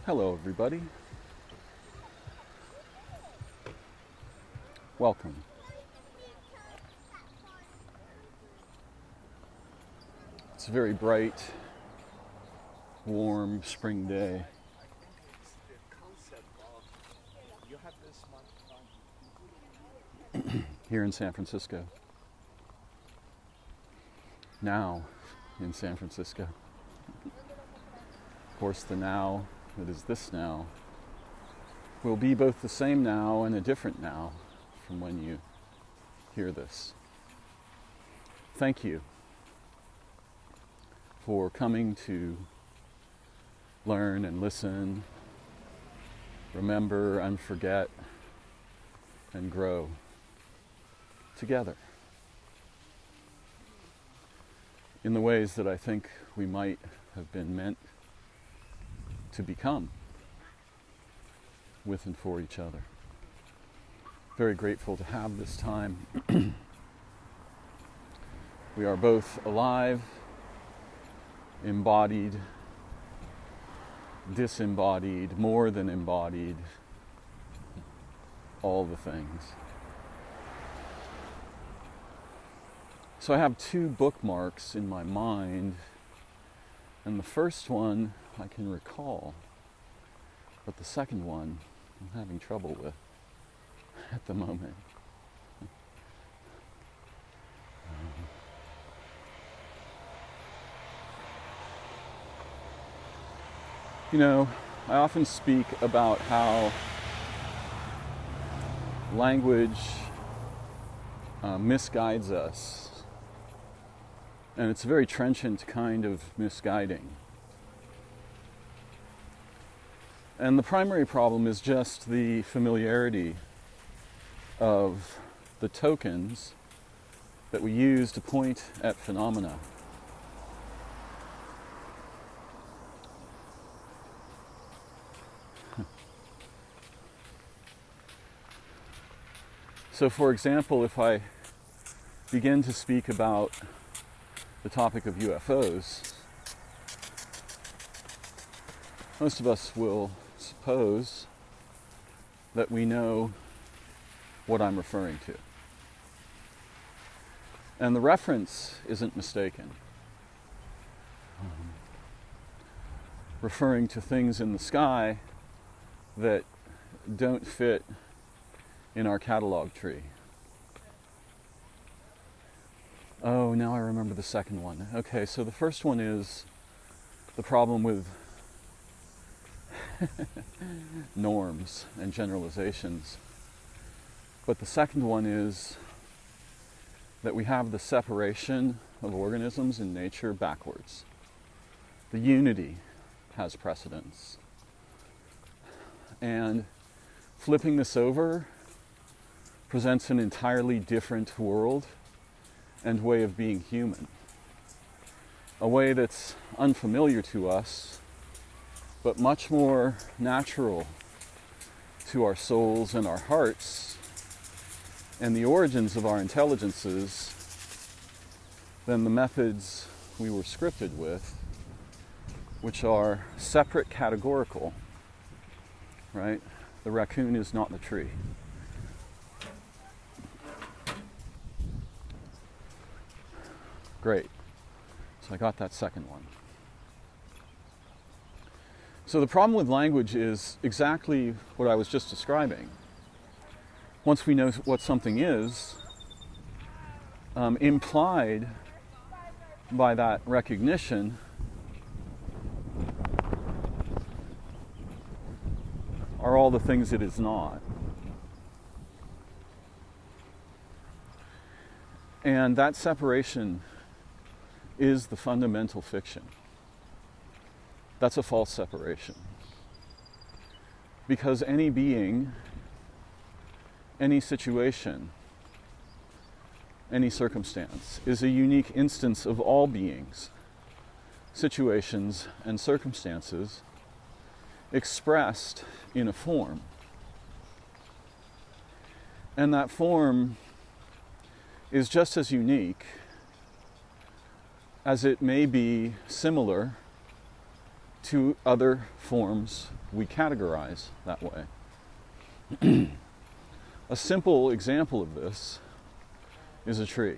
Hello, everybody. Welcome. It's a very bright, warm spring day. Here in San Francisco. Now in San Francisco. Of course, the now that is this now will be both the same now and a different now from when you hear this. Thank you for coming to learn and listen, remember and forget, and grow together in the ways that I think we might have been meant to become with and for each other. Very grateful to have this time. We are both alive, embodied, disembodied, more than embodied, all the things. So I have two bookmarks in my mind, and the first one I can recall, but the second one I'm having trouble with at the moment. You know, I often speak about how language misguides us. And it's a very trenchant kind of misguiding. And the primary problem is just the familiarity of the tokens that we use to point at phenomena. So, for example, if I begin to speak about the topic of UFOs, most of us will suppose that we know what I'm referring to. And the reference isn't mistaken. Referring to things in the sky that don't fit in our catalog tree. Oh, now I remember the second one. Okay, so the first one is the problem with norms and generalizations. But the second one is that we have the separation of organisms in nature backwards. The unity has precedence. And flipping this over presents an entirely different world and way of being human. A way that's unfamiliar to us, but much more natural to our souls and our hearts and the origins of our intelligences than the methods we were scripted with, which are separate categorical, right? The raccoon is not the tree. Great. So I got that second one. So the problem with language is exactly what I was just describing. Once we know what something is, implied by that recognition are all the things it is not. And that separation is the fundamental fiction. That's a false separation. Because any being, any situation, any circumstance is a unique instance of all beings, situations, and circumstances expressed in a form. And that form is just as unique as it may be similar to other forms we categorize that way. A simple example of this is a tree.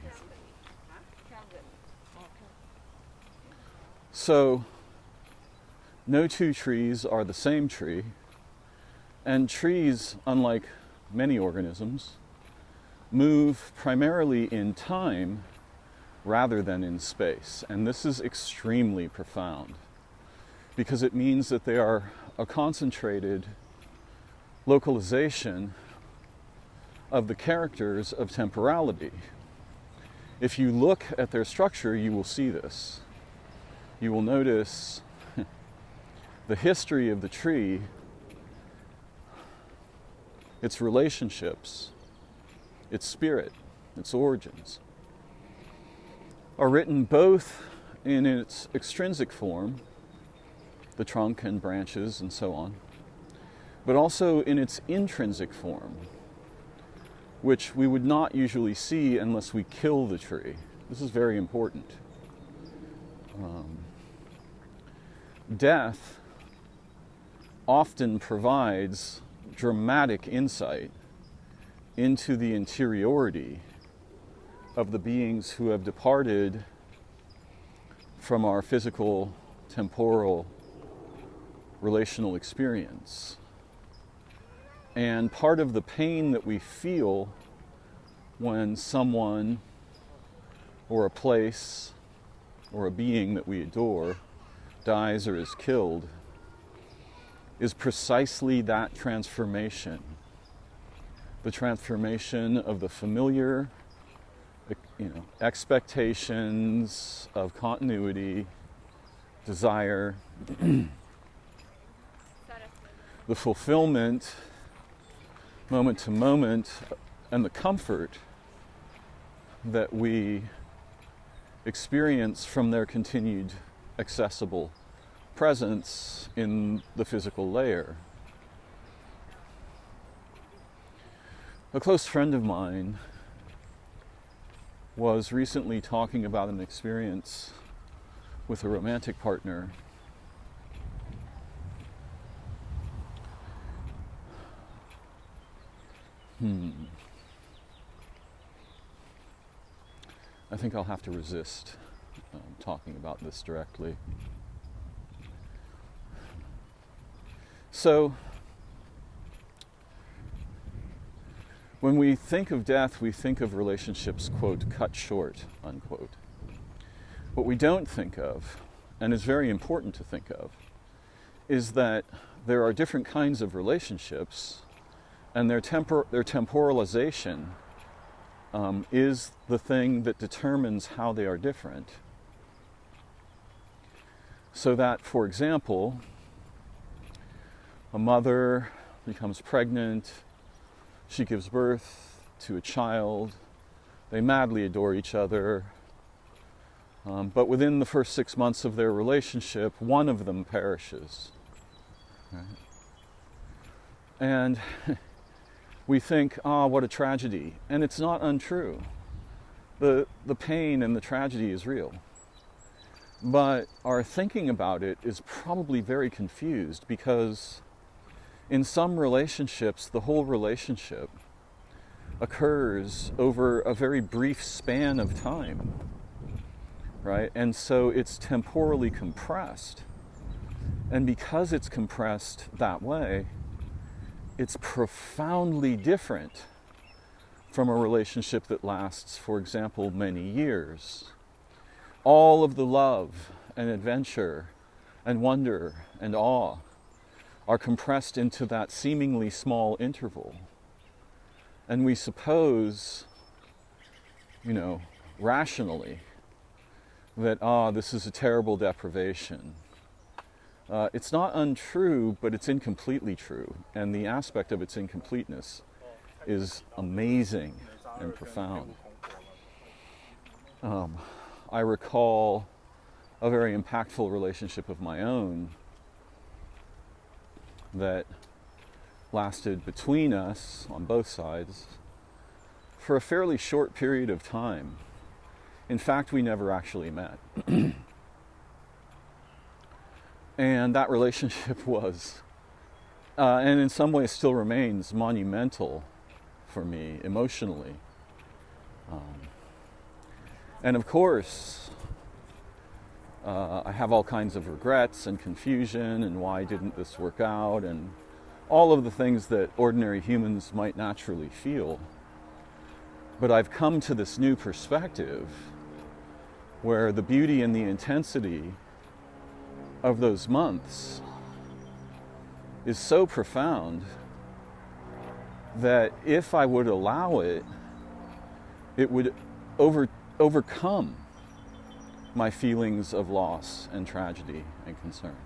So, no two trees are the same tree, and trees, unlike many organisms, move primarily in time rather than in space. And this is extremely profound because it means that they are a concentrated localization of the characters of temporality. If you look at their structure, you will see this. You will notice the history of the tree, its relationships, its spirit, its origins, are written both in its extrinsic form, the trunk and branches and so on, but also in its intrinsic form, which we would not usually see unless we kill the tree. This is very important. Death often provides dramatic insight into the interiority of the beings who have departed from our physical, temporal, relational experience. And part of the pain that we feel when someone or a place or a being that we adore dies or is killed is precisely that transformation. The transformation of the familiar, expectations of continuity, desire, the fulfillment, moment to moment, and the comfort that we experience from their continued accessible presence in the physical layer. A close friend of mine was recently talking about an experience with a romantic partner I think I'll have to resist talking about this directly. So, when we think of death, we think of relationships, quote, cut short, unquote. What we don't think of, and is very important to think of, is that there are different kinds of relationships, and their temporalization is the thing that determines how they are different. So that, for example, a mother becomes pregnant, she gives birth to a child, they madly adore each other, but within the first 6 months of their relationship, one of them perishes. Right? And we think, what a tragedy. And it's not untrue. The pain and the tragedy is real. But our thinking about it is probably very confused because in some relationships, the whole relationship occurs over a very brief span of time, right? And so it's temporally compressed. And because it's compressed that way, it's profoundly different from a relationship that lasts, for example, many years. All of the love and adventure and wonder and awe are compressed into that seemingly small interval. And we suppose, rationally, that, this is a terrible deprivation. It's not untrue, but it's incompletely true. And the aspect of its incompleteness is amazing and profound. I recall a very impactful relationship of my own that lasted between us, on both sides, for a fairly short period of time. In fact, we never actually met. And that relationship was and in some ways still remains monumental for me emotionally. And of course, I have all kinds of regrets and confusion and why didn't this work out and all of the things that ordinary humans might naturally feel. But I've come to this new perspective where the beauty and the intensity of those months is so profound that if I would allow it, it would overcome my feelings of loss and tragedy and concern.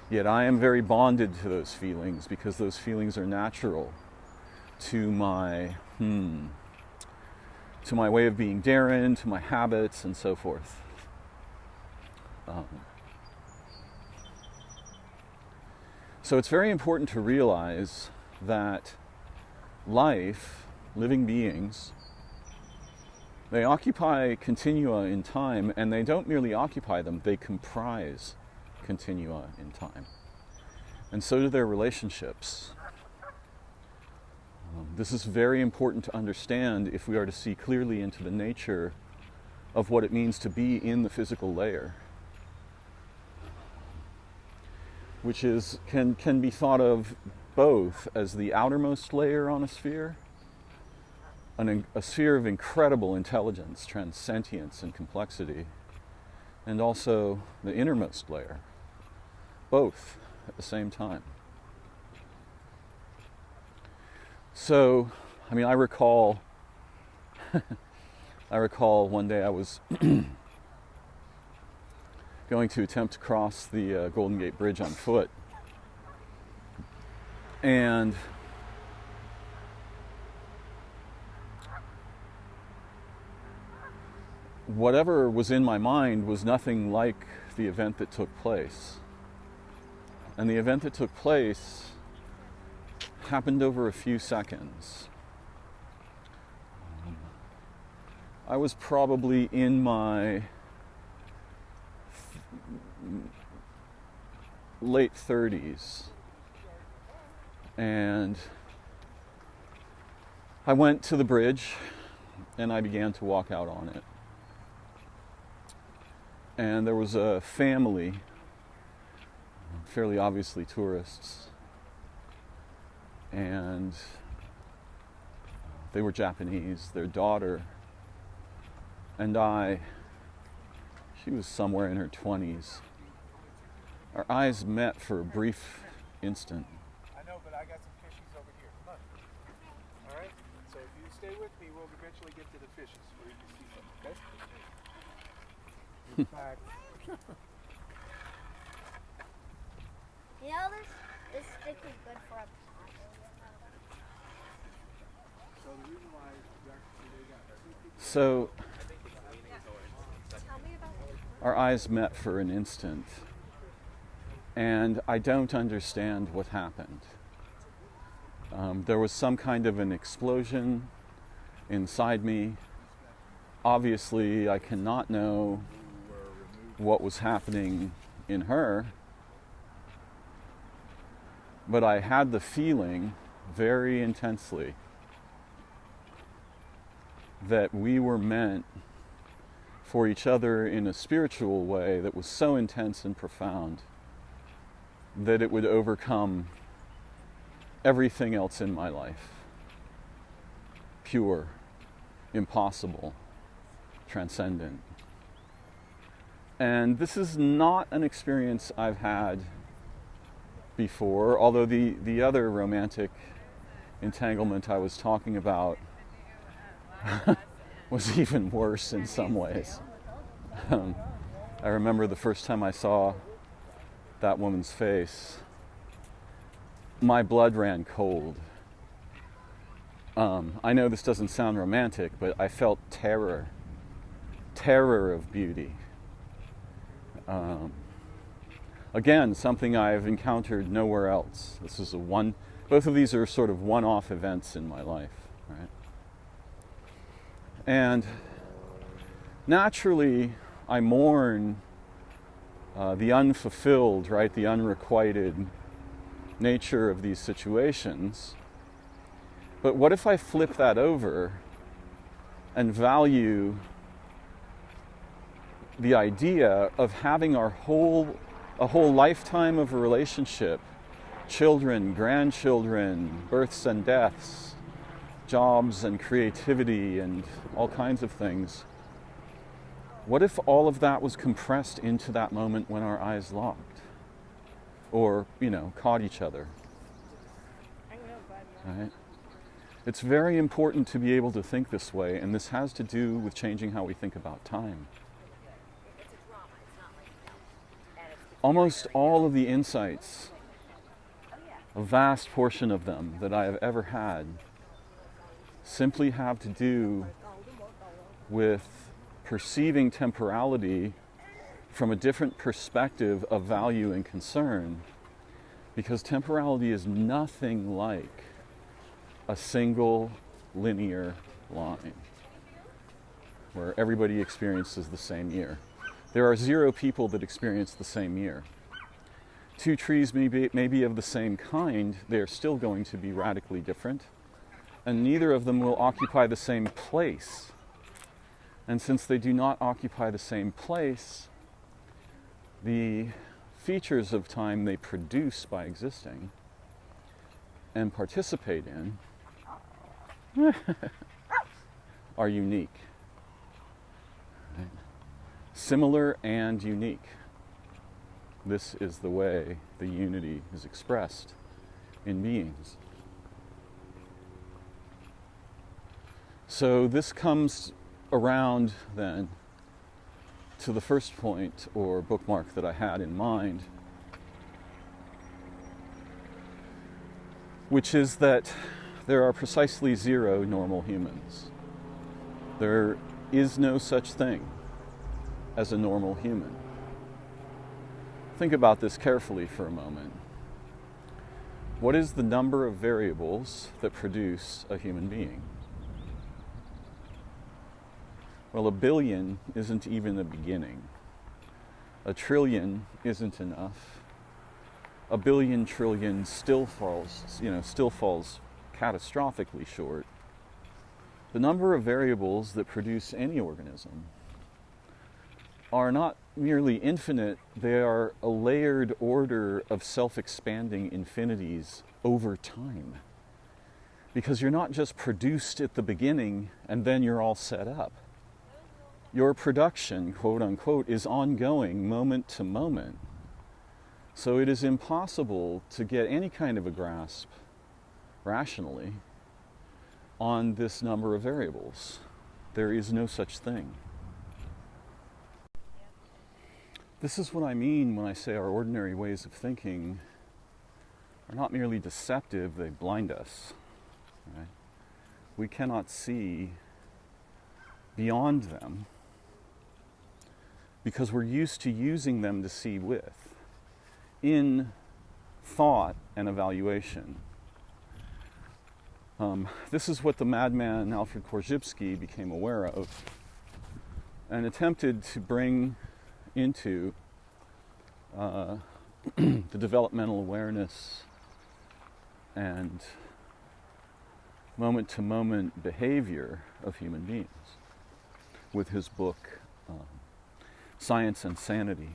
Yet I am very bonded to those feelings because those feelings are natural to my way of being Darren, to my habits, and so forth. So it's very important to realize that life, living beings, they occupy continua in time, and they don't merely occupy them, they comprise continua in time. And so do their relationships. This is very important to understand if we are to see clearly into the nature of what it means to be in the physical layer, which can be thought of both as the outermost layer on a sphere, a sphere of incredible intelligence, transsentience, and complexity, and also the innermost layer, both at the same time. So, I recall one day I was going to attempt to cross the Golden Gate Bridge on foot, and whatever was in my mind was nothing like the event that took place. And the event that took place happened over a few seconds. I was probably in my late 30s, and I went to the bridge and I began to walk out on it. And there was a family, fairly obviously tourists, and they were Japanese. Their daughter and I, she was somewhere in her 20s. Our eyes met for a brief instant. I know, but I got some fishies over here. Come on. All right? So if you stay with me, we'll eventually get to the fishes where you can see them, okay? In fact, you know this stick is good for a so the reason why they got So Tell me about our eyes met for an instant, and I don't understand what happened. There was some kind of an explosion inside me. Obviously, I cannot know what was happening in her, but I had the feeling very intensely that we were meant for each other in a spiritual way that was so intense and profound that it would overcome everything else in my life. Pure, impossible, transcendent. And this is not an experience I've had before, although the other romantic entanglement I was talking about was even worse in some ways. I remember the first time I saw that woman's face, my blood ran cold. I know this doesn't sound romantic, but I felt terror of beauty. Again, something I've encountered nowhere else. Both of these are sort of one-off events in my life, right? And naturally, I mourn the unfulfilled, right? The unrequited nature of these situations. But what if I flip that over and value the idea of having a whole lifetime of a relationship, children, grandchildren, births and deaths, jobs and creativity and all kinds of things. What if all of that was compressed into that moment when our eyes locked? Or, caught each other? Right? It's very important to be able to think this way, and this has to do with changing how we think about time. Almost all of the insights, a vast portion of them that I have ever had, simply have to do with perceiving temporality from a different perspective of value and concern, because temporality is nothing like a single linear line where everybody experiences the same year. There are 0 people that experience the same year. 2 trees may be of the same kind, they're still going to be radically different, and neither of them will occupy the same place. And since they do not occupy the same place, the features of time they produce by existing and participate in are unique. Right? Similar and unique. This is the way the unity is expressed in beings. So this comes around then to the first point or bookmark that I had in mind, which is that there are precisely 0 normal humans. There is no such thing as a normal human. Think about this carefully for a moment. What is the number of variables that produce a human being? Well, 1 billion isn't even a beginning. 1 trillion isn't enough. 1 billion trillion still falls catastrophically short. The number of variables that produce any organism are not merely infinite, they are a layered order of self-expanding infinities over time. Because you're not just produced at the beginning and then you're all set up. Your production, quote unquote, is ongoing moment to moment. So it is impossible to get any kind of a grasp, rationally, on this number of variables. There is no such thing. This is what I mean when I say our ordinary ways of thinking are not merely deceptive, they blind us. Right? We cannot see beyond them because we're used to using them to see with, in thought and evaluation. This is what the madman Alfred Korzybski became aware of and attempted to bring into the developmental awareness and moment-to-moment behavior of human beings with his book, Science and Sanity.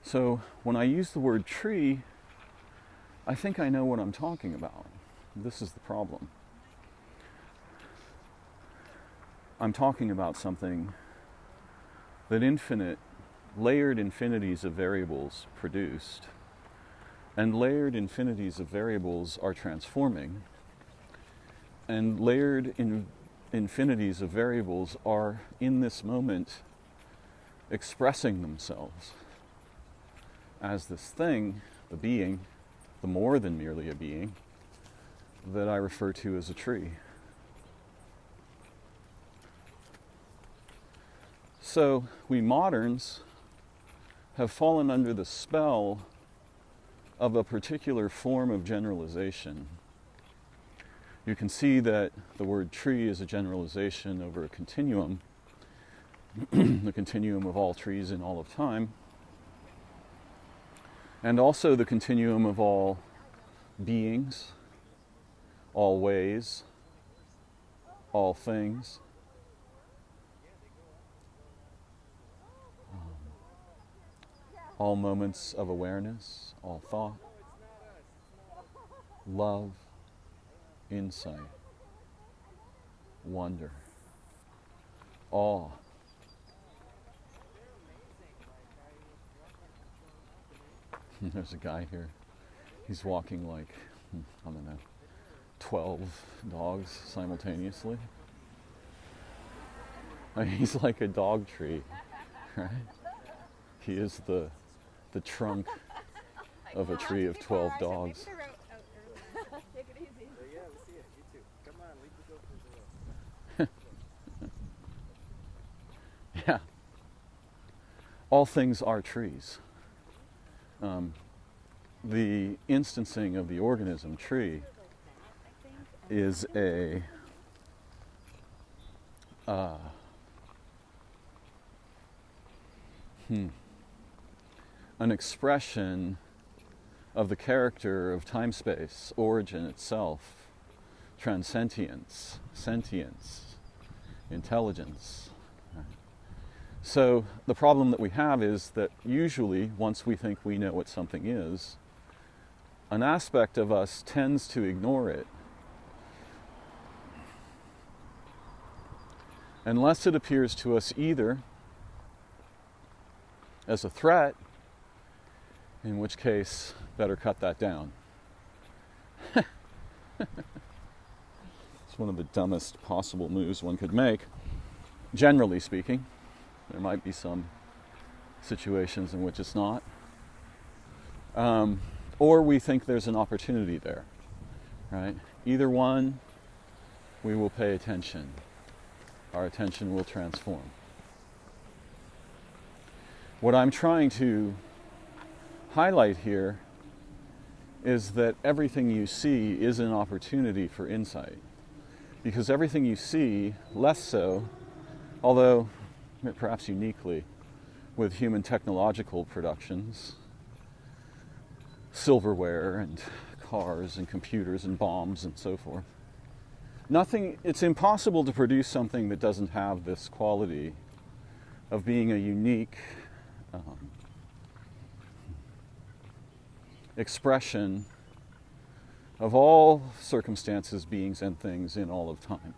So when I use the word tree, I think I know what I'm talking about. This is the problem. I'm talking about something that layered infinities of variables produced, and layered infinities of variables are transforming, and layered infinities of variables are, in this moment, expressing themselves as this thing, the being, the more than merely a being, that I refer to as a tree. So we moderns have fallen under the spell of a particular form of generalization. You can see that the word tree is a generalization over a continuum, the continuum of all trees in all of time. and also the continuum of all beings, all ways, all things. All moments of awareness, all thought, love, insight, wonder, awe. There's a guy here. He's walking like, I don't know, 12 dogs simultaneously. I mean, he's like a dog tree, right? He is the trunk of a tree of 12 dogs. Yeah, we see it. You too. Come on, leave the goat for the Yeah. All things are trees. The instancing of the organism tree is an expression of the character of timespace, origin itself, transcendence, sentience, intelligence. So the problem that we have is that usually, once we think we know what something is, an aspect of us tends to ignore it unless it appears to us either as a threat, in which case, better cut that down. It's one of the dumbest possible moves one could make, generally speaking. There might be some situations in which it's not. Or we think there's an opportunity there, right? Either one, we will pay attention. Our attention will transform. What I'm trying to highlight here is that everything you see is an opportunity for insight. Because everything you see, less so, although perhaps uniquely with human technological productions, silverware and cars and computers and bombs and so forth. It's impossible to produce something that doesn't have this quality of being a unique expression of all circumstances, beings, and things in all of time.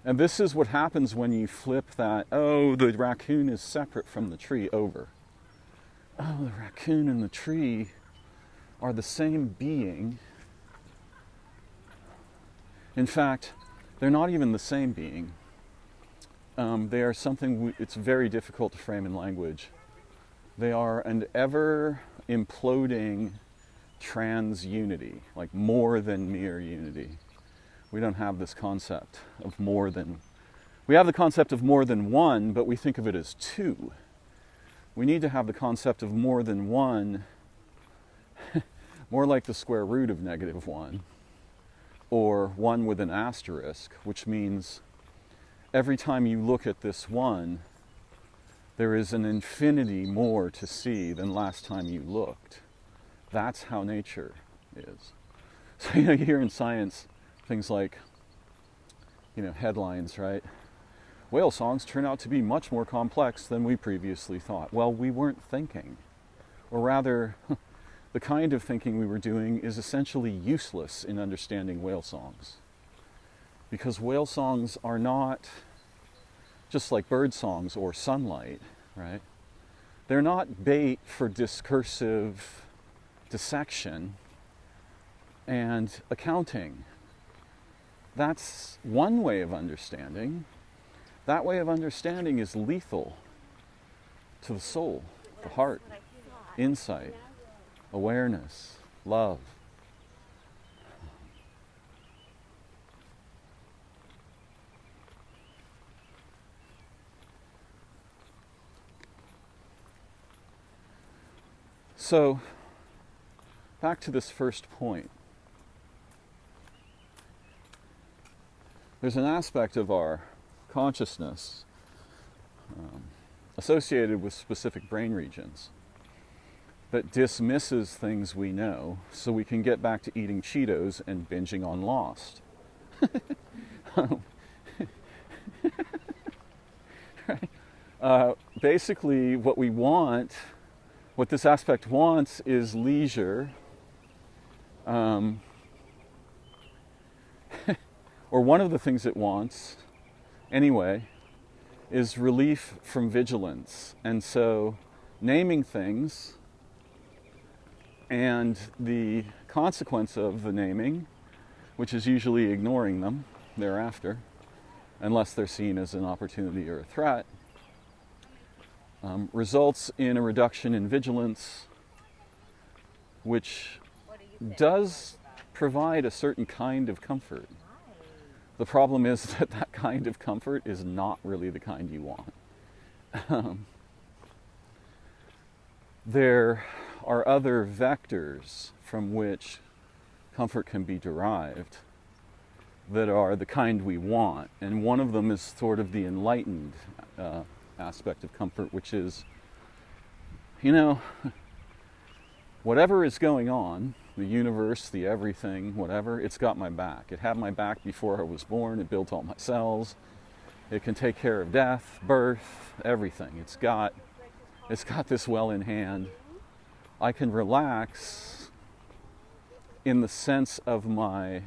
And this is what happens when you flip that, oh, the raccoon is separate from the tree, over. Oh, the raccoon and the tree are the same being. In fact, they're not even the same being. They are something it's very difficult to frame in language. They are an ever imploding trans unity, like more than mere unity. We don't have this concept of more than. We have the concept of more than one, but we think of it as two. We need to have the concept of more than one, more like the square root of -1, or 1 with an asterisk, which means every time you look at this one, there is an infinity more to see than last time you looked. That's how nature is. So, you hear in science things like, headlines, right? Whale songs turn out to be much more complex than we previously thought. Well, we weren't thinking. Or rather, the kind of thinking we were doing is essentially useless in understanding whale songs. Because whale songs are not just like bird songs or sunlight, right? They're not bait for discursive dissection and accounting. That's one way of understanding. That way of understanding is lethal to the soul, the heart, insight, awareness, love. So, back to this first point. There's an aspect of our consciousness associated with specific brain regions that dismisses things we know so we can get back to eating Cheetos and binging on Lost. Right? Basically, what we want, what this aspect wants, is leisure, or one of the things it wants, anyway, is relief from vigilance. And so, naming things and the consequence of the naming, which is usually ignoring them thereafter, unless they're seen as an opportunity or a threat, results in a reduction in vigilance, which does provide a certain kind of comfort. The problem is that that kind of comfort is not really the kind you want. There are other vectors from which comfort can be derived that are the kind we want. And one of them is sort of the enlightened aspect of comfort, which is, whatever is going on, the universe, the everything, whatever, it's got my back. It had my back before I was born. It built all my cells. It can take care of death, birth, everything. It's got this well in hand. I can relax in the sense of my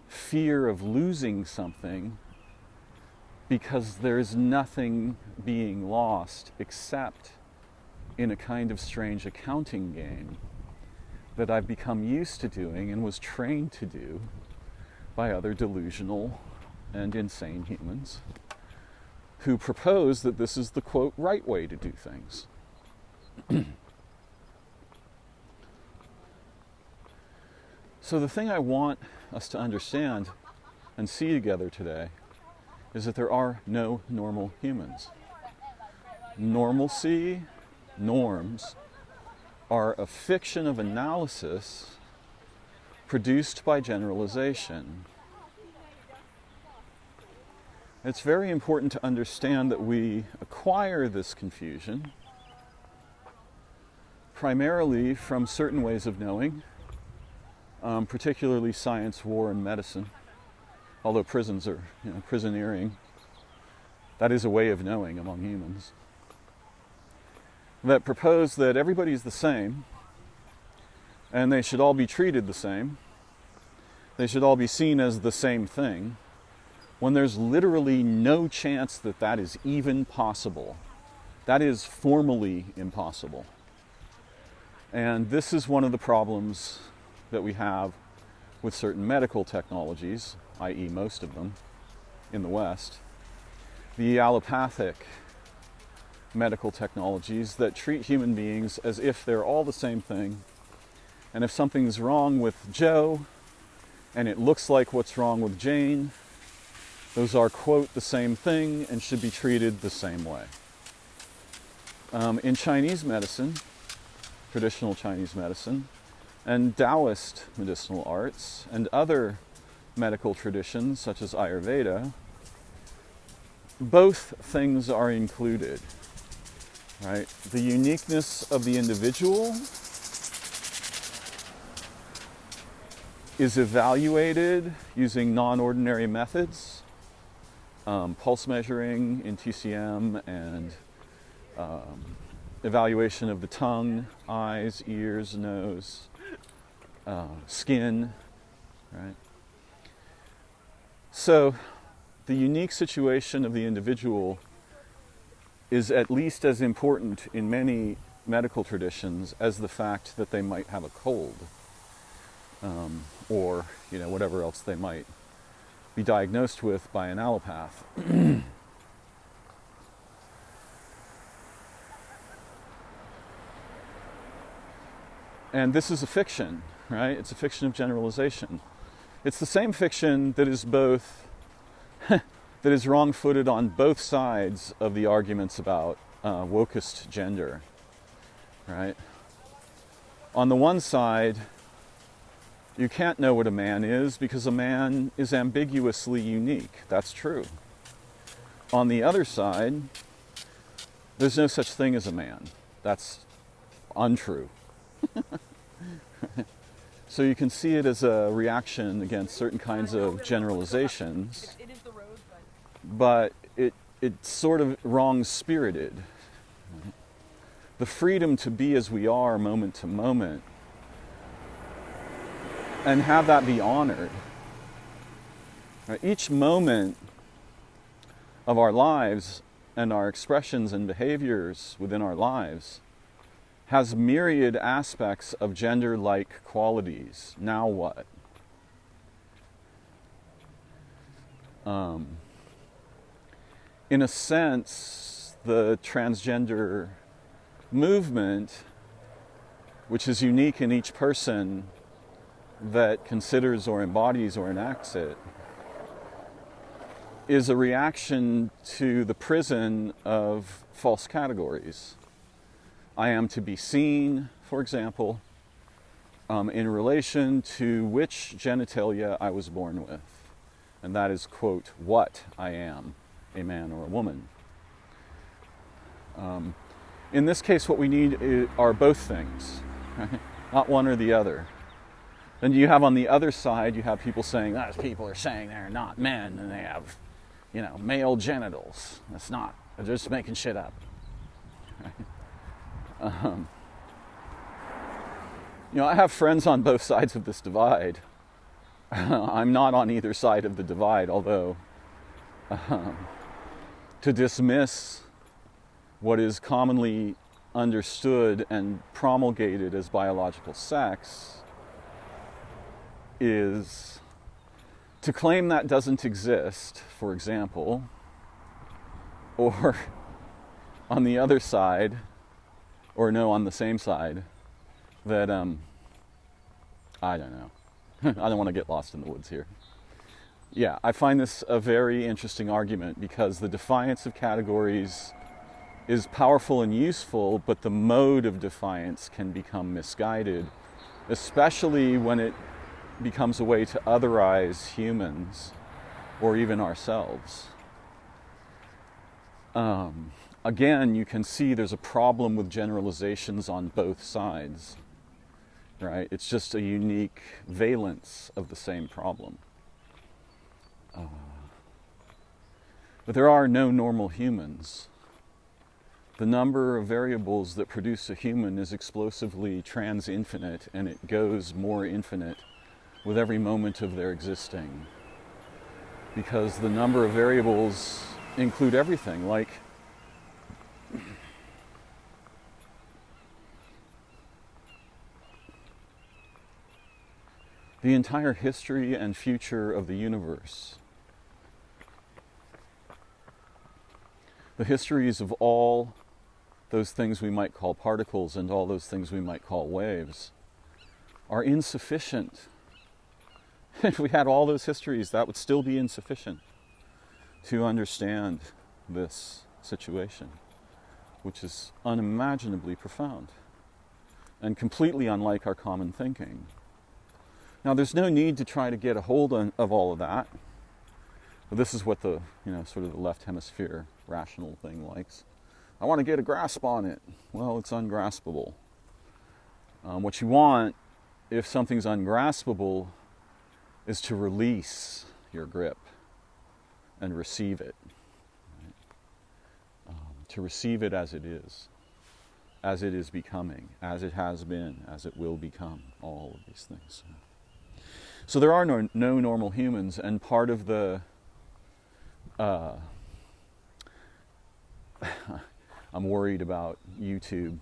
fear of losing something, because there's nothing being lost except in a kind of strange accounting game that I've become used to doing and was trained to do by other delusional and insane humans who propose that this is the, quote, right way to do things. So the thing I want us to understand and see together today is that there are no normal humans. Normalcy, norms, are a fiction of analysis produced by generalization. It's very important to understand that we acquire this confusion primarily from certain ways of knowing, particularly science, war, and medicine. Although prisons are, prisoneering, that is a way of knowing among humans, that propose that everybody's the same and they should all be treated the same. They should all be seen as the same thing, when there's literally no chance that that is even possible. That is formally impossible. And this is one of the problems that we have with certain medical technologies, i.e. most of them in the West, the allopathic medical technologies that treat human beings as if they're all the same thing. And if something's wrong with Joe and it looks like what's wrong with Jane, those are, quote, the same thing and should be treated the same way. In Chinese medicine, traditional Chinese medicine, and Taoist medicinal arts, and other medical traditions such as Ayurveda, both things are included, right? The uniqueness of the individual is evaluated using non-ordinary methods, pulse measuring in TCM, and evaluation of the tongue, eyes, ears, nose, skin, right? So the unique situation of the individual is at least as important in many medical traditions as the fact that they might have a cold, or whatever else they might be diagnosed with by an allopath. And this is a fiction, right? It's a fiction of generalization. It's the same fiction that is both that is wrong-footed on both sides of the arguments about wokest gender, right? On the one side, you can't know what a man is because a man is ambiguously unique. That's true. On the other side, there's no such thing as a man. That's untrue. So you can see it as a reaction against certain kinds of generalizations, It is the road, but it's sort of wrong-spirited. The freedom to be as we are moment to moment and have that be honored. Right? Each moment of our lives and our expressions and behaviors within our lives has myriad aspects of gender-like qualities. Now what? In a sense, the transgender movement, which is unique in each person that considers or embodies or enacts it, is a reaction to the prison of false categories. I am to be seen, for example, in relation to which genitalia I was born with. And that is, quote, what I am, a man or a woman. In this case, what we need are both things, right? Not one or the other. Then you have on the other side, you have people saying, those people are saying they're not men and they have, male genitals. That's not, they're just making shit up. Right? I have friends on both sides of this divide. I'm not on either side of the divide, although to dismiss what is commonly understood and promulgated as biological sex is to claim that doesn't exist, for example, or on the other side, or no, on the same side, that, I don't know. I don't want to get lost in the woods here. Yeah, I find this a very interesting argument because the defiance of categories is powerful and useful, but the mode of defiance can become misguided, especially when it becomes a way to otherize humans or even ourselves. Again, you can see there's a problem with generalizations on both sides, right? It's just a unique valence of the same problem. But there are no normal humans. The number of variables that produce a human is explosively trans-infinite, and it goes more infinite with every moment of their existing. Because the number of variables include everything, like the entire history and future of the universe. The histories of all those things we might call particles and all those things we might call waves are insufficient. If we had all those histories, that would still be insufficient to understand this situation, which is unimaginably profound and completely unlike our common thinking. Now, there's no need to try to get a hold of all of that. But this is what the, sort of the left hemisphere rational thing likes. I want to get a grasp on it. Well, it's ungraspable. What you want, if something's ungraspable, is to release your grip and receive it. Right? To receive it as it is becoming, as it has been, as it will become, all of these things. So there are no normal humans, and part of the I'm worried about YouTube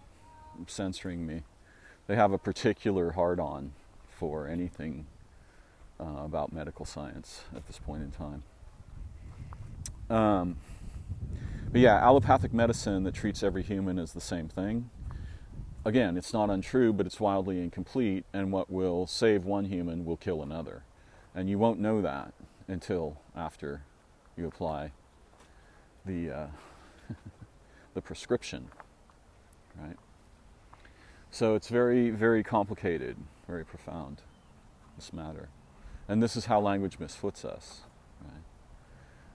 censoring me. They have a particular hard-on for anything about medical science at this point in time. But yeah, allopathic medicine that treats every human as the same thing. Again, it's not untrue, but it's wildly incomplete, and what will save one human will kill another. And you won't know that until after you apply the the prescription, right? So it's very, very complicated, very profound, this matter. And this is how language misfoots us, right?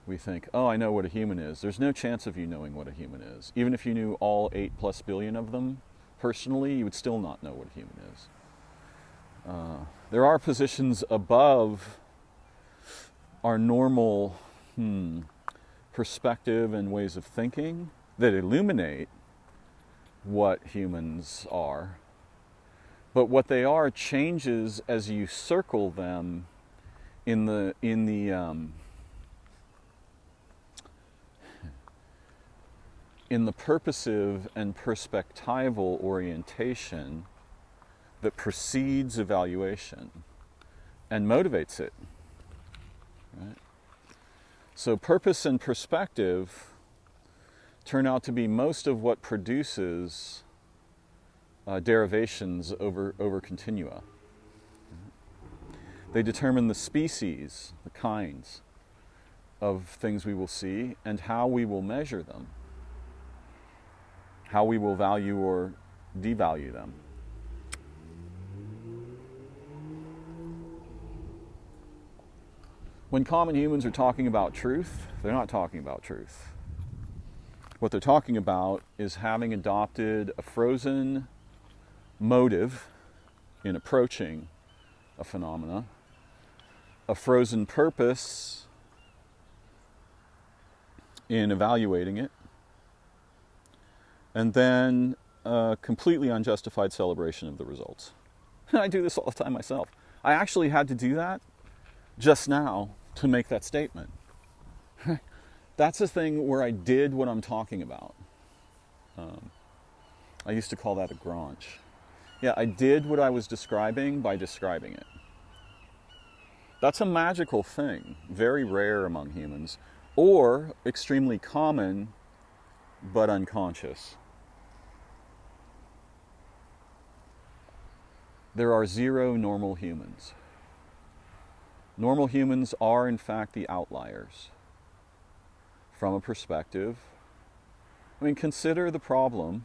We think, oh, I know what a human is. There's no chance of you knowing what a human is. Even if you knew all 8+ billion of them, personally, you would still not know what a human is. There are positions above our normal perspective and ways of thinking that illuminate what humans are. But what they are changes as you circle them in the purposive and perspectival orientation that precedes evaluation and motivates it. Right? So purpose and perspective turn out to be most of what produces derivations over continua. They determine the species, the kinds of things we will see, and how we will measure them, how we will value or devalue them. When common humans are talking about truth, they're not talking about truth. What they're talking about is having adopted a frozen motive in approaching a phenomena, a frozen purpose in evaluating it, and then a completely unjustified celebration of the results. I do this all the time myself. I actually had to do that just now to make that statement. That's a thing where I did what I'm talking about. I used to call that a granch. Yeah, I did what I was describing by describing it. That's a magical thing, very rare among humans, or extremely common but unconscious. There are 0 normal humans. Normal humans are, in fact, the outliers from a perspective. I mean, consider the problem,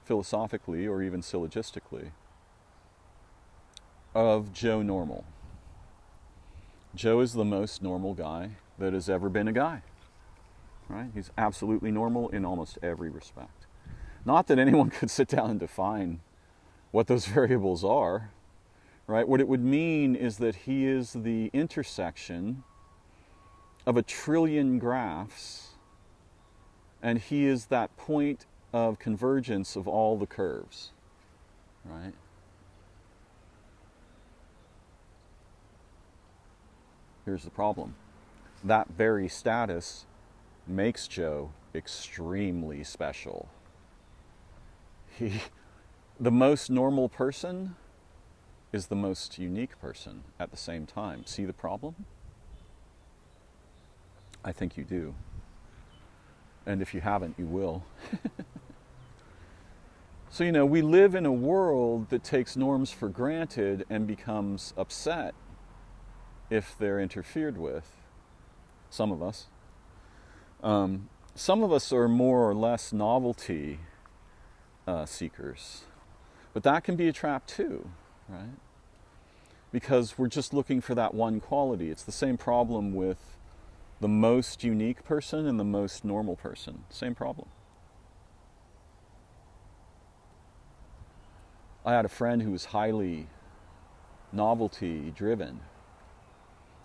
philosophically or even syllogistically, of Joe Normal. Joe is the most normal guy that has ever been a guy, right? He's absolutely normal in almost every respect. Not that anyone could sit down and define what those variables are, right? What it would mean is that he is the intersection of a trillion graphs, and he is that point of convergence of all the curves, right? Here's the problem. That very status makes Joe extremely special. The most normal person is the most unique person at the same time. See the problem? I think you do. And if you haven't, you will. So, we live in a world that takes norms for granted and becomes upset if they're interfered with. Some of us. Some of us are more or less novelty seekers. But that can be a trap too, right? Because we're just looking for that one quality. It's the same problem with the most unique person and the most normal person. Same problem. I had a friend who was highly novelty driven.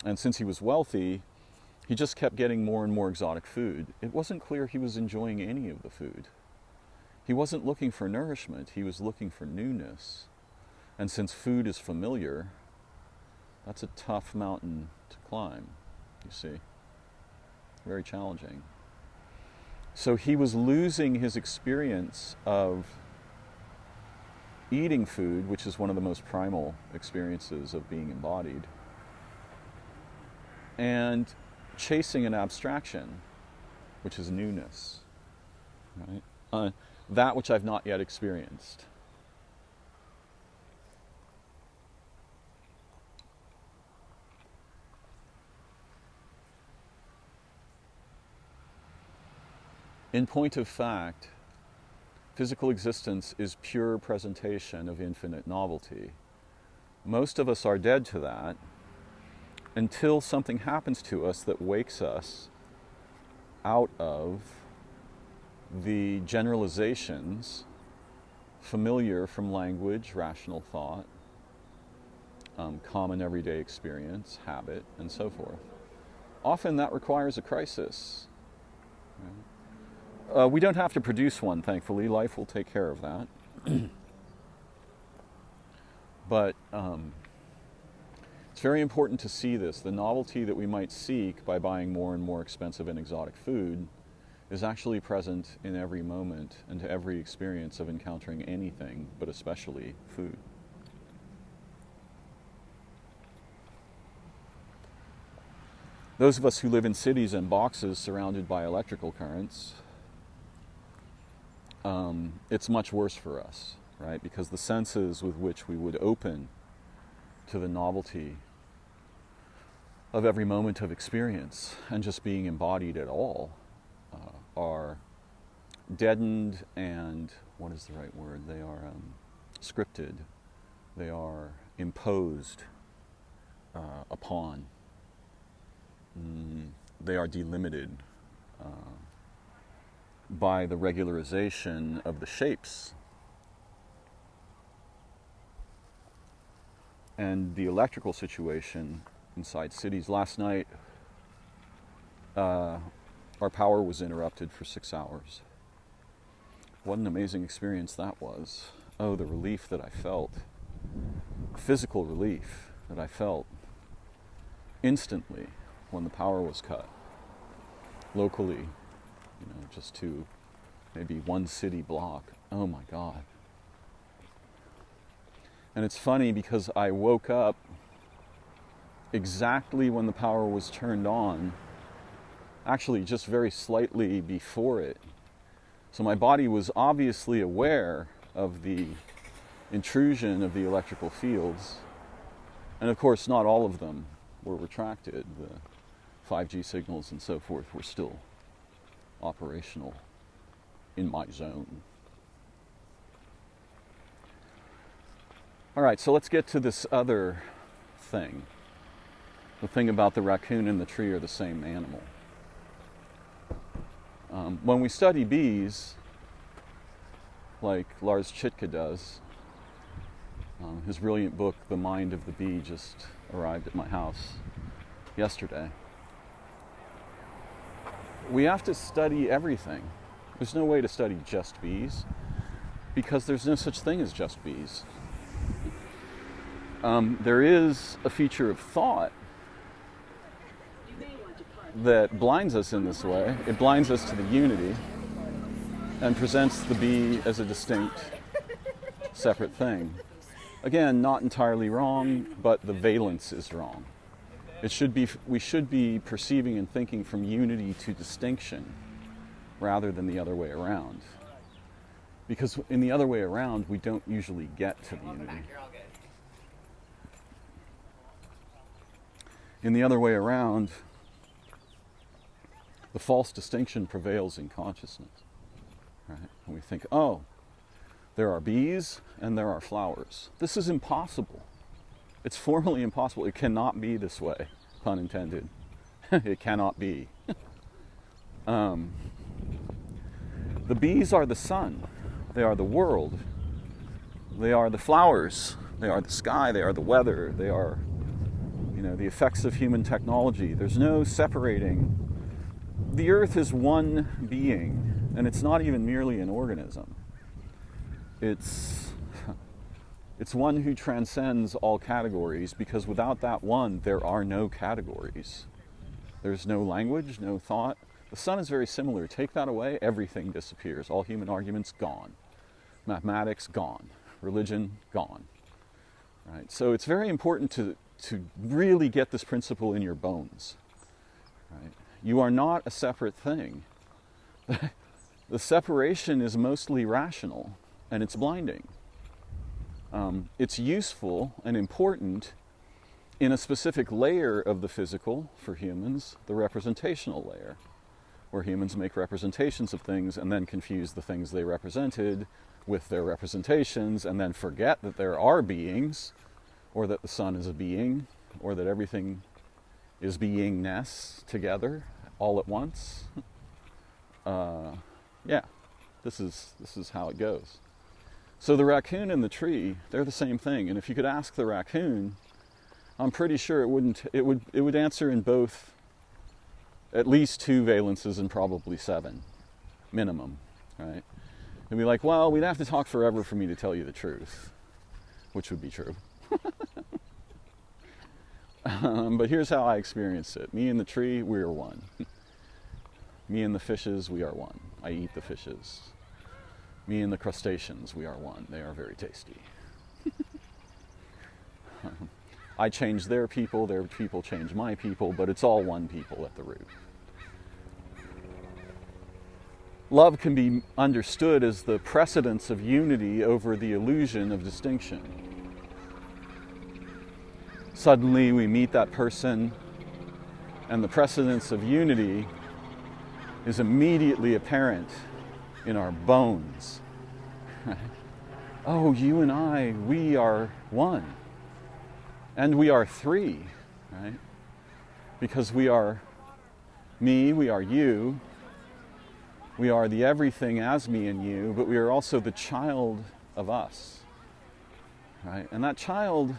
And since he was wealthy, he just kept getting more and more exotic food. It wasn't clear he was enjoying any of the food. He wasn't looking for nourishment, he was looking for newness. And since food is familiar, that's a tough mountain to climb, you see. Very challenging. So he was losing his experience of eating food, which is one of the most primal experiences of being embodied, and chasing an abstraction, which is newness, right? That which I've not yet experienced. In point of fact, physical existence is pure presentation of infinite novelty. Most of us are dead to that until something happens to us that wakes us out of the generalizations familiar from language, rational thought, common everyday experience, habit, and so forth. Often that requires a crisis. We don't have to produce one, thankfully. Life will take care of that. But it's very important to see this. The novelty that we might seek by buying more and more expensive and exotic food is actually present in every moment and to every experience of encountering anything, but especially food. Those of us who live in cities and boxes surrounded by electrical currents, it's much worse for us, right? Because the senses with which we would open to the novelty of every moment of experience and just being embodied at all are deadened and, what is the right word? They are scripted. They are imposed upon. They are delimited by the regularization of the shapes. And the electrical situation inside cities. Last night, our power was interrupted for 6 hours. What an amazing experience that was. Oh, the relief that I felt. Physical relief that I felt instantly when the power was cut. Locally, just to maybe one city block. Oh my God. And it's funny because I woke up exactly when the power was turned on, actually just very slightly before it. So my body was obviously aware of the intrusion of the electrical fields. And of course, not all of them were retracted. The 5G signals and so forth were still operational in my zone. All right, so let's get to this other thing. The thing about the raccoon and the tree are the same animal. When we study bees, like Lars Chitka does, his brilliant book, The Mind of the Bee, just arrived at my house yesterday. We have to study everything. There's no way to study just bees, because there's no such thing as just bees. There is a feature of thought that blinds us in this way. It blinds us to the unity and presents the bee as a distinct, separate thing. Again, not entirely wrong, but the valence is wrong. We should be perceiving and thinking from unity to distinction rather than the other way around. Because in the other way around, we don't usually get to the unity. In the other way around, the false distinction prevails in consciousness. Right? And we think, oh, there are bees and there are flowers. This is impossible. It's formally impossible. It cannot be this way, pun intended. It cannot be. The bees are the sun. They are the world. They are the flowers. They are the sky. They are the weather. They are, the effects of human technology. There's no separating. The earth is one being, and it's not even merely an organism. It's one who transcends all categories, because without that one, there are no categories. There's no language, no thought. The sun is very similar. Take that away, everything disappears. All human arguments, gone. Mathematics, gone. Religion, gone. Right? So it's very important to really get this principle in your bones. Right? You are not a separate thing. The separation is mostly rational, and it's blinding. It's useful and important in a specific layer of the physical for humans, the representational layer, where humans make representations of things and then confuse the things they represented with their representations and then forget that there are beings, or that the sun is a being, or that everything is beingness together all at once. This is how it goes. So the raccoon and the tree, they're the same thing. And if you could ask the raccoon, I'm pretty sure it would answer in both at least 2 valences and probably 7 minimum, right? It'd be like, well, we'd have to talk forever for me to tell you the truth, which would be true. But here's how I experienced it. Me and the tree, we are one. Me and the fishes, we are one. I eat the fishes. Me and the crustaceans, we are one. They are very tasty. I change their people change my people, but it's all one people at the root. Love can be understood as the precedence of unity over the illusion of distinction. Suddenly we meet that person, and the precedence of unity is immediately apparent in our bones. Oh, you and I, we are one. And we are 3, right? Because we are me, we are you, we are the everything as me and you, but we are also the child of us, right? And that child,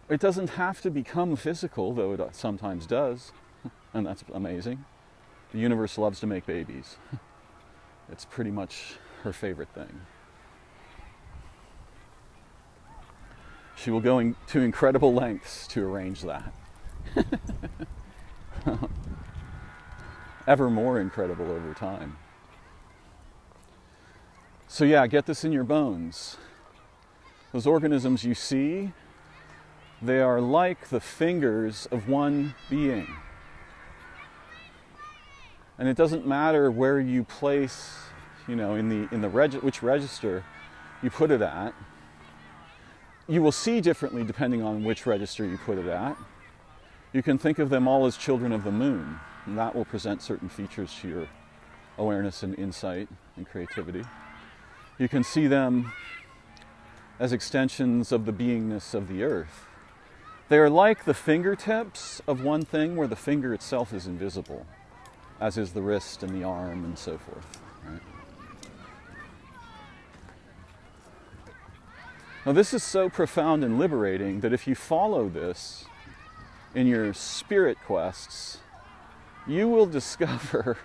it doesn't have to become physical, though it sometimes does, and that's amazing. The universe loves to make babies. It's pretty much her favorite thing. She will go to incredible lengths to arrange that. Ever more incredible over time. So yeah, get this in your bones. Those organisms you see, they are like the fingers of one being. And it doesn't matter where you place, which register you put it at. You will see differently depending on which register you put it at. You can think of them all as children of the moon, and that will present certain features to your awareness and insight and creativity. You can see them as extensions of the beingness of the earth. They are like the fingertips of one thing where the finger itself is invisible, as is the wrist and the arm and so forth, right? Now this is so profound and liberating that if you follow this in your spirit quests, you will discover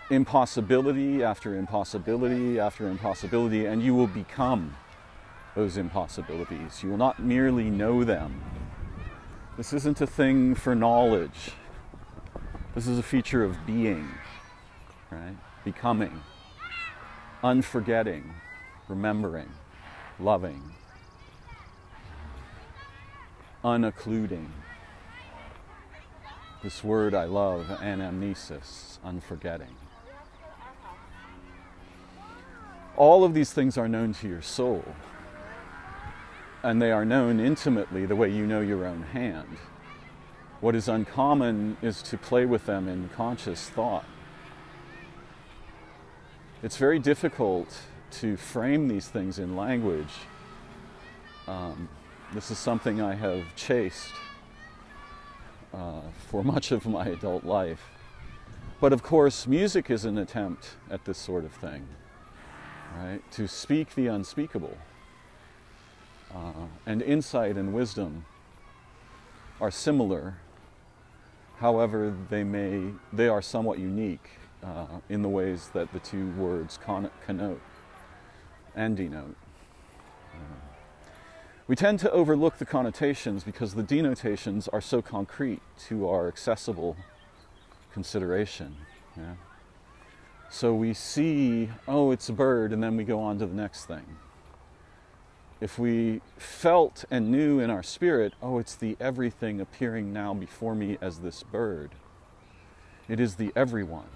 impossibility after impossibility after impossibility, and you will become those impossibilities. You will not merely know them. This isn't a thing for knowledge. This is a feature of being, right? Becoming, unforgetting, remembering, loving, unoccluding. This word I love, anamnesis, unforgetting. All of these things are known to your soul, and they are known intimately the way you know your own hand. What is uncommon is to play with them in conscious thought. It's very difficult to frame these things in language. This is something I have chased for much of my adult life. But of course, music is an attempt at this sort of thing, right? To speak the unspeakable. And insight and wisdom are similar. However, they are somewhat unique in the ways that the two words connote and denote. We tend to overlook the connotations because the denotations are so concrete to our accessible consideration. Yeah? So we see, oh, it's a bird, and then we go on to the next thing. If we felt and knew in our spirit, oh, it's the everything appearing now before me as this bird. It is the everyone.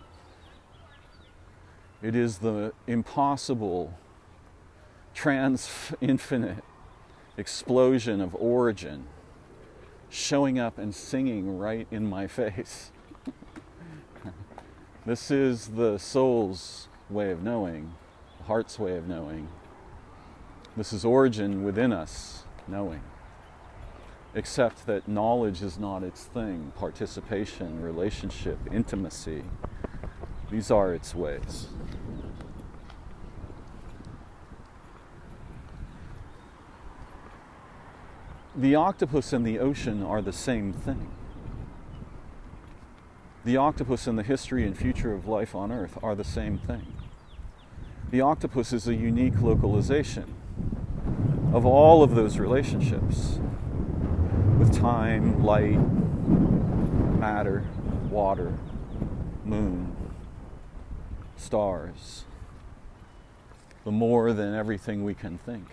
It is the impossible, infinite explosion of origin showing up and singing right in my face. This is the soul's way of knowing, the heart's way of knowing. This is origin within us, knowing. Except that knowledge is not its thing. Participation, relationship, intimacy, these are its ways. The octopus and the ocean are the same thing. The octopus and the history and future of life on Earth are the same thing. The octopus is a unique localization of all of those relationships with time, light, matter, water, moon, stars, the more than everything we can think.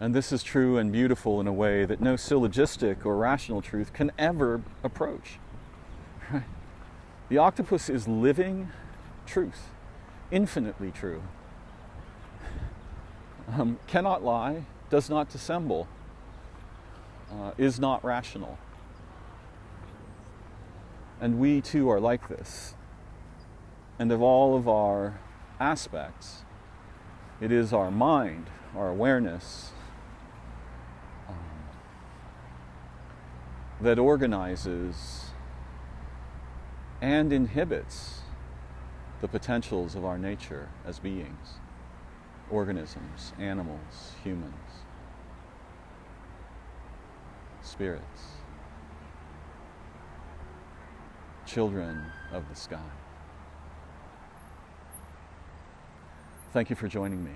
And this is true and beautiful in a way that no syllogistic or rational truth can ever approach. Right? The octopus is living truth, infinitely true. Cannot lie, does not dissemble, is not rational. And we too are like this. And of all of our aspects, it is our mind, our awareness, that organizes and inhibits the potentials of our nature as beings, organisms, animals, humans, spirits, children of the sky. Thank you for joining me.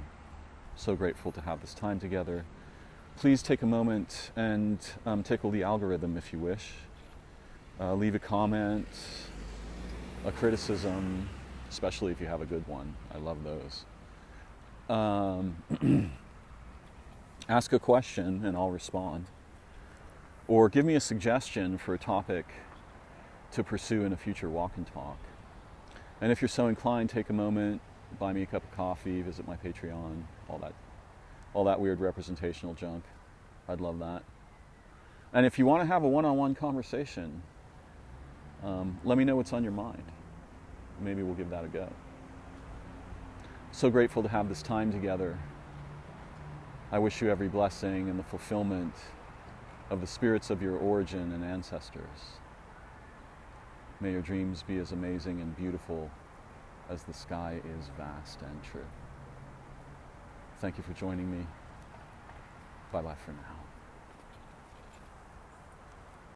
So grateful to have this time together. Please take a moment and tickle the algorithm if you wish. Leave a comment, a criticism, especially if you have a good one. I love those. Ask a question and I'll respond. Or give me a suggestion for a topic to pursue in a future walk and talk. And if you're so inclined, take a moment, buy me a cup of coffee, visit my Patreon, all that weird representational junk. I'd love that. And if you want to have a one-on-one conversation, let me know what's on your mind. Maybe we'll give that a go. So grateful to have this time together. I wish you every blessing and the fulfillment of the spirits of your origin and ancestors. May your dreams be as amazing and beautiful as the sky is vast and true. Thank you for joining me. Bye-bye for now.